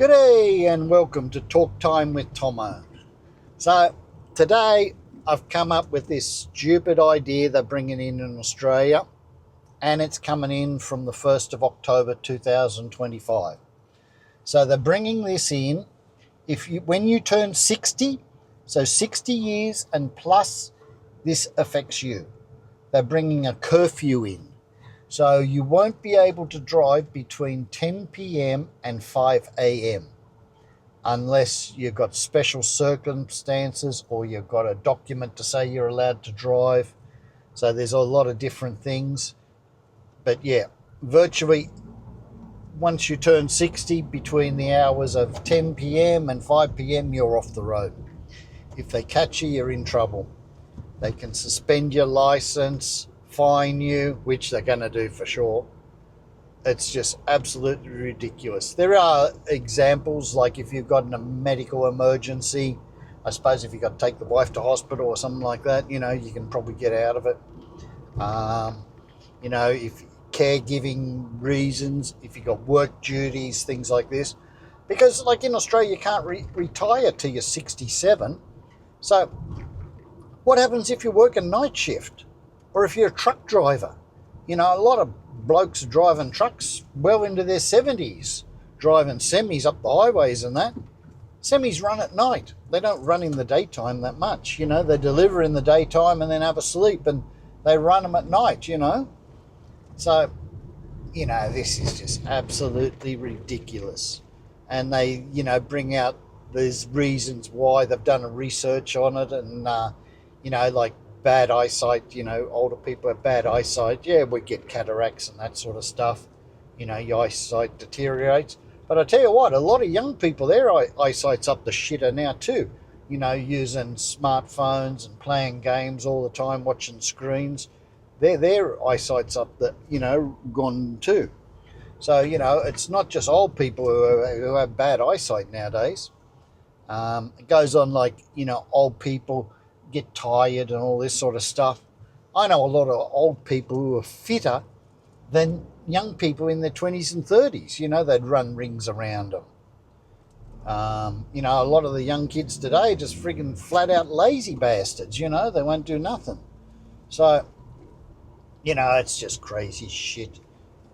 Good day and welcome to Talk Time with Tomo. So today I've come up with this stupid idea they're bringing in Australia, and it's coming in from the 1st of October 2025. So they're bringing this in when you turn 60, so 60 years and plus, this affects you. They're bringing a curfew in. So you won't be able to drive between 10 p.m. and 5 a.m. unless you've got special circumstances or you've got a document to say you're allowed to drive. So there's a lot of different things. But yeah, virtually once you turn 60, between the hours of 10 p.m. and 5 p.m., you're off the road. If they catch you, you're in trouble. They can suspend your license, fine you, which they're going to do for sure. It's just absolutely ridiculous. There are examples, like if you've got a medical emergency, I suppose if you've got to take the wife to hospital or something like that, you can probably get out of it. If caregiving reasons, if you've got work duties, things like this. Because like in Australia, you can't retire till you're 67. So what happens if you work a night shift? Or if you're a truck driver? A lot of blokes are driving trucks well into their 70s, driving semis up the highways and that. Semis run at night. They don't run in the daytime that much. They deliver in the daytime and then have a sleep, and they run them at night, So, this is just absolutely ridiculous. And they, bring out these reasons why. They've done a research on it, and, like bad eyesight, older people have bad eyesight. Yeah, we get cataracts and that sort of stuff. Your eyesight deteriorates. But I tell you what, a lot of young people, their eyesight's up the shitter now too. Using smartphones and playing games all the time, watching screens. Their eyesight's up the, gone too. So, it's not just old people who have bad eyesight nowadays. It goes on like, old people get tired and all this sort of stuff. I know a lot of old people who are fitter than young people in their 20s and 30s. They'd run rings around them. A lot of the young kids today are just friggin' flat out lazy bastards. They won't do nothing. So, it's just crazy shit.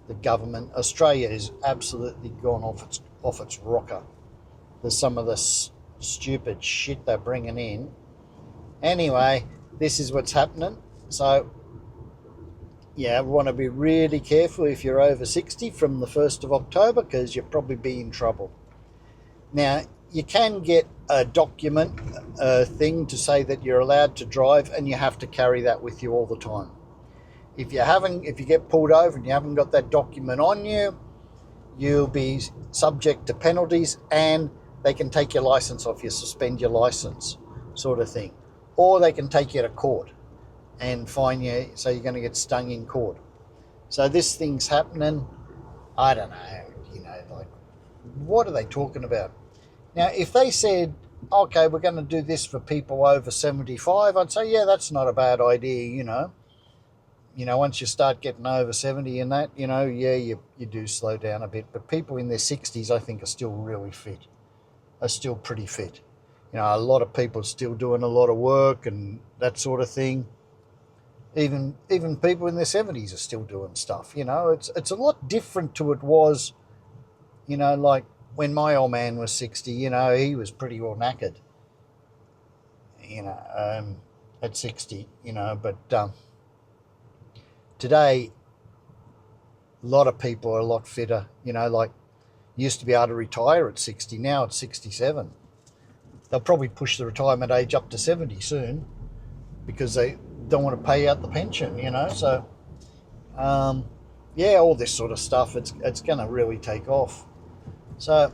The government, Australia is absolutely gone off its rocker. There's some of the stupid shit they're bringing in. Anyway, this is what's happening. So, yeah, we want to be really careful if you're over 60 from the 1st of October, because you'll probably be in trouble. Now, you can get a document, thing to say that you're allowed to drive, and you have to carry that with you all the time. If you get pulled over and you haven't got that document on you, you'll be subject to penalties, and they can take your license off you, suspend your license, sort of thing. Or they can take you to court and fine you, so you're going to get stung in court. So this thing's happening. I don't know, like, what are they talking about? Now, if they said, okay, we're going to do this for people over 75, I'd say, yeah, that's not a bad idea, once you start getting over 70 and that, yeah, you do slow down a bit. But people in their 60s, I think, are still really fit, are still pretty fit. A lot of people are still doing a lot of work and that sort of thing. Even people in their 70s are still doing stuff. It's a lot different to it was, like when my old man was 60, he was pretty well knackered, at 60, but today, a lot of people are a lot fitter, like used to be able to retire at 60, now it's 67. They'll probably push the retirement age up to 70 soon because they don't want to pay out the pension, So, yeah, all this sort of stuff, it's going to really take off. So,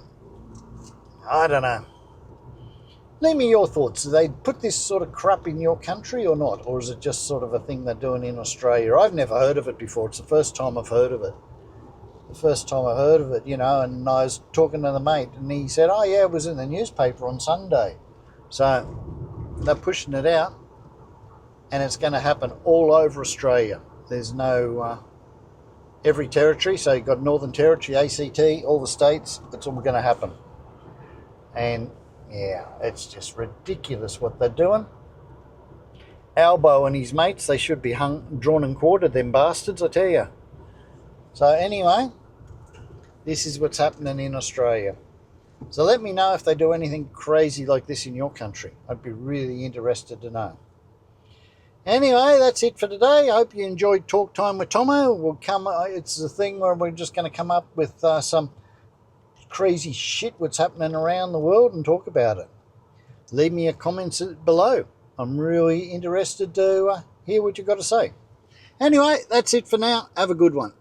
I don't know. Leave me your thoughts. Do they put this sort of crap in your country or not? Or is it just sort of a thing they're doing in Australia? I've never heard of it before. It's the first time I've heard of it. And I was talking to the mate, and he said, oh yeah, it was in the newspaper on Sunday. So they're pushing it out, and it's going to happen all over Australia. There's no every territory, so you've got Northern Territory, ACT, all the states, it's all going to happen. And yeah, it's just ridiculous what they're doing. Albo and his mates, they should be drawn and quartered, them bastards, I tell you. So anyway, this is what's happening in Australia. So let me know if they do anything crazy like this in your country. I'd be really interested to know. Anyway, that's it for today. I hope you enjoyed Talk Time with Tomo. It's a thing where we're just going to come up with some crazy shit what's happening around the world and talk about it. Leave me a comment below. I'm really interested to hear what you've got to say. Anyway, that's it for now. Have a good one.